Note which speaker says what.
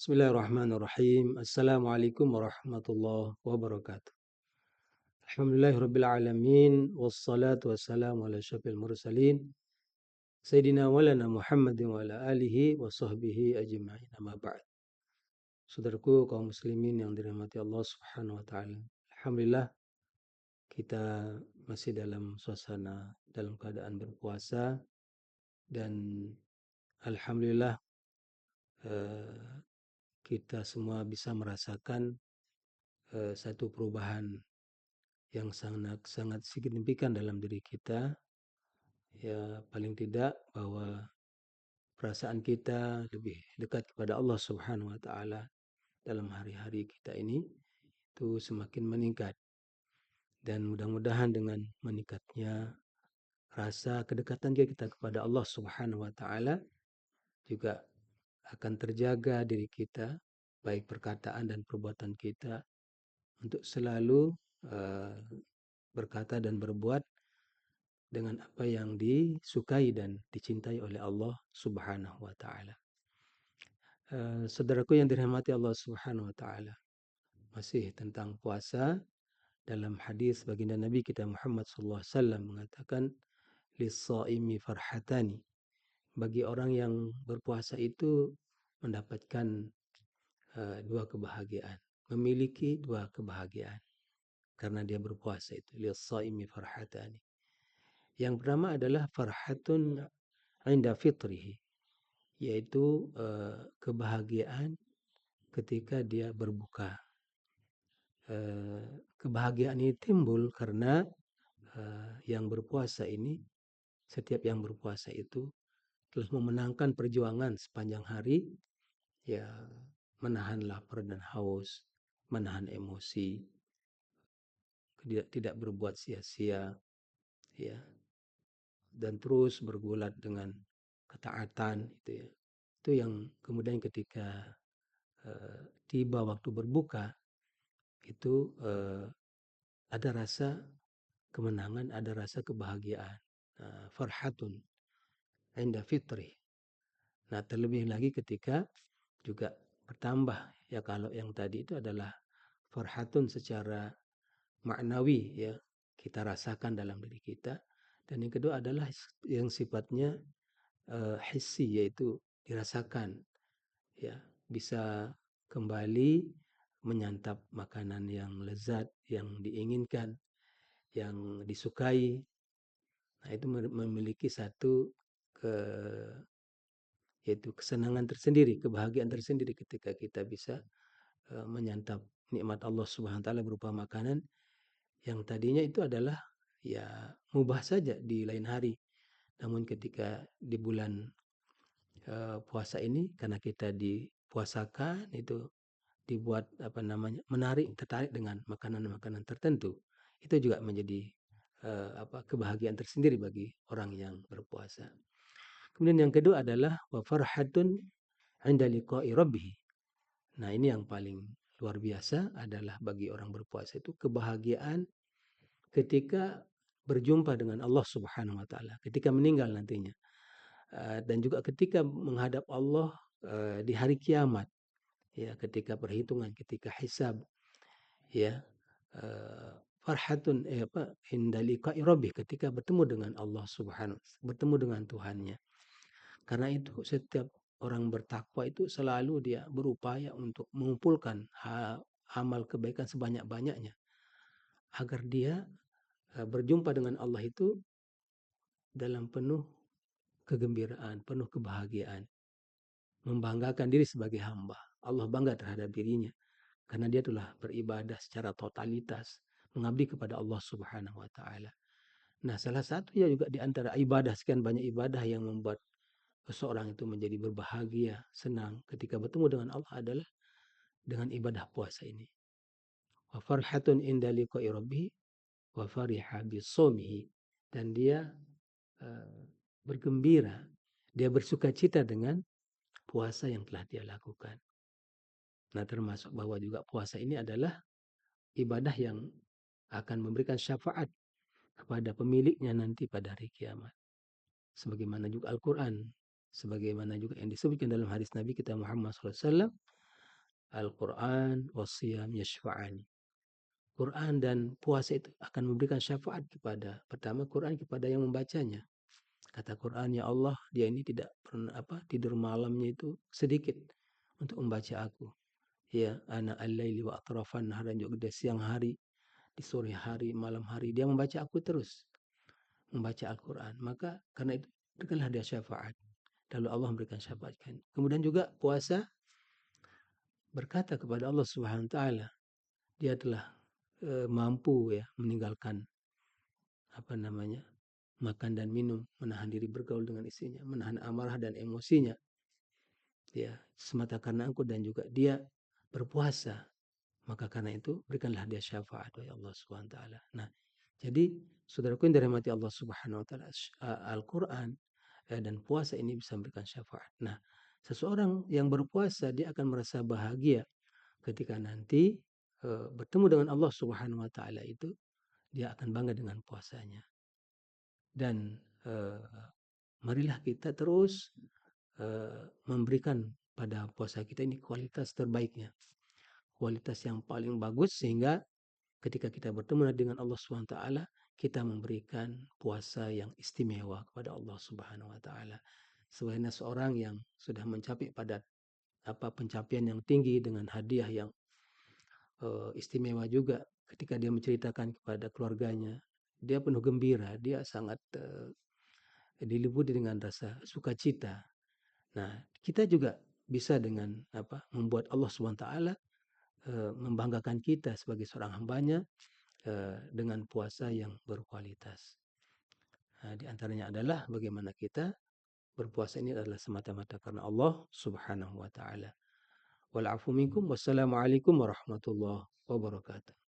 Speaker 1: Bismillahirrahmanirrahim. Assalamualaikum warahmatullahi wabarakatuh. Alhamdulillahirabbil alamin wassalatu wassalamu ala asyrafil mursalin Sayyidina walana Muhammadin wa ala alihi wa sahbihi ajma'in. Amma ba'd. Saudaraku kaum muslimin yang dirahmati Allah Subhanahu wa taala. Alhamdulillah kita masih dalam suasana dalam keadaan berpuasa dan alhamdulillah kita semua bisa merasakan satu perubahan yang sangat signifikan dalam diri kita, ya paling tidak bahwa perasaan kita lebih dekat kepada Allah Subhanahu wa taala dalam hari-hari kita ini itu semakin meningkat, dan mudah-mudahan dengan meningkatnya rasa kedekatan kita kepada Allah Subhanahu wa taala juga akan terjaga diri kita, baik perkataan dan perbuatan kita, untuk selalu berkata dan berbuat dengan apa yang disukai dan dicintai oleh Allah Subhanahu wa taala. Saudaraku yang dirahmati Allah Subhanahu wa taala, masih tentang puasa. Dalam hadis baginda Nabi kita Muhammad sallallahu alaihi wasallam mengatakan, lis-shaimi farhatani. Bagi orang yang berpuasa itu mendapatkan dua kebahagiaan, memiliki dua kebahagiaan karena dia berpuasa itu. Lis-shaimi farhatani. Yang pertama adalah farhatun inda fitrihi, yaitu kebahagiaan ketika dia berbuka. Kebahagiaan ini timbul karena yang berpuasa ini, setiap yang berpuasa itu telah memenangkan perjuangan sepanjang hari, ya menahan lapar dan haus, menahan emosi, tidak berbuat sia-sia, ya, dan terus bergulat dengan ketaatan, itu ya. Itu yang kemudian ketika tiba waktu berbuka itu ada rasa kemenangan, ada rasa kebahagiaan. Farhatun inda fitri. Nah, terlebih lagi ketika juga bertambah, ya, kalau yang tadi itu adalah farhatun secara maknawi, ya, kita rasakan dalam diri kita, dan yang kedua adalah yang sifatnya hissi, yaitu dirasakan, ya, bisa kembali menyantap makanan yang lezat, yang diinginkan, yang disukai. Nah, itu memiliki satu yaitu kesenangan tersendiri, kebahagiaan tersendiri ketika kita bisa menyantap nikmat Allah Subhanahu wa taala berupa makanan yang tadinya itu adalah, ya, mubah saja di lain hari. Namun ketika di bulan puasa ini, karena kita dipuasakan, itu dibuat tertarik dengan makanan-makanan tertentu, itu juga menjadi kebahagiaan tersendiri bagi orang yang berpuasa. Kemudian yang kedua adalah wa farhatun 'inda liqa'i rabbih. Nah, ini yang paling luar biasa adalah bagi orang berpuasa itu kebahagiaan ketika berjumpa dengan Allah Subhanahu wa taala, ketika meninggal nantinya. Dan juga ketika menghadap Allah di hari kiamat, ya, ketika perhitungan, ketika hisab, ya. Farhatun inda liqa'i rabbih, ketika bertemu dengan Allah Subhanahu, bertemu dengan Tuhannya. Karena itu setiap orang bertakwa itu selalu dia berupaya untuk mengumpulkan amal kebaikan sebanyak-banyaknya agar dia berjumpa dengan Allah itu dalam penuh kegembiraan, penuh kebahagiaan, membanggakan diri sebagai hamba. Allah bangga terhadap dirinya karena dia telah beribadah secara totalitas, mengabdi kepada Allah Subhanahu wa taala. Nah, salah satu ya juga di antara ibadah, sekian banyak ibadah yang membuat seseorang itu menjadi berbahagia, senang ketika bertemu dengan Allah adalah dengan ibadah puasa ini. Wa farhatun inda liqa'i rabbih wa fariha bisawmihi, dan dia bergembira, dia bersukacita dengan puasa yang telah dia lakukan. Nah, termasuk bahwa juga puasa ini adalah ibadah yang akan memberikan syafaat kepada pemiliknya nanti pada hari kiamat. Sebagaimana juga Al-Quran, sebagaimana juga yang disebutkan dalam hadis Nabi kita Muhammad SAW, Al-Quran wasiyam yashfa'ani. Quran dan puasa itu akan memberikan syafaat kepada, pertama Quran kepada yang membacanya. Kata Quran, ya Allah, dia ini tidak pernah tidur malamnya itu sedikit untuk membaca aku. Ya, ana al-laili wa atrafan nahar, dan juga di siang hari, di sore hari, malam hari dia membaca aku terus, membaca Al-Quran. Maka karena itu berikanlah dia syafaat. Lalu Allah memberikan syafaat. Kemudian juga puasa berkata kepada Allah Subhanahu wa taala, dia telah mampu ya meninggalkan makan dan minum, menahan diri bergaul dengan istrinya, menahan amarah dan emosinya, ya semata karena Engkau, dan juga dia berpuasa. Maka karena itu berikanlah dia syafaat ya Allah Subhanahu wa taala. Nah, jadi saudaraku yang dirahmati Allah Subhanahu wa taala, Al-Qur'an dan puasa ini bisa memberikan syafaat. Nah, seseorang yang berpuasa dia akan merasa bahagia ketika nanti bertemu dengan Allah Subhanahu wa taala itu, dia akan bangga dengan puasanya. Dan marilah kita terus memberikan pada puasa kita ini kualitas terbaiknya, kualitas yang paling bagus, sehingga ketika kita bertemu dengan Allah Subhanahu wa taala, kita memberikan puasa yang istimewa kepada Allah Subhanahu wa taala. Sebenarnya seorang yang sudah mencapai pada pencapaian yang tinggi dengan hadiah yang istimewa juga, ketika dia menceritakan kepada keluarganya, dia penuh gembira, dia sangat diliputi dengan rasa sukacita. Nah, kita juga bisa dengan membuat Allah Subhanahu wa taala membanggakan kita sebagai seorang hambanya dengan puasa yang berkualitas. Nah, di antaranya adalah bagaimana kita berpuasa ini adalah semata-mata karena Allah Subhanahu wa taala. Wal afu minkum, wassalamualaikum warahmatullahi wabarakatuh.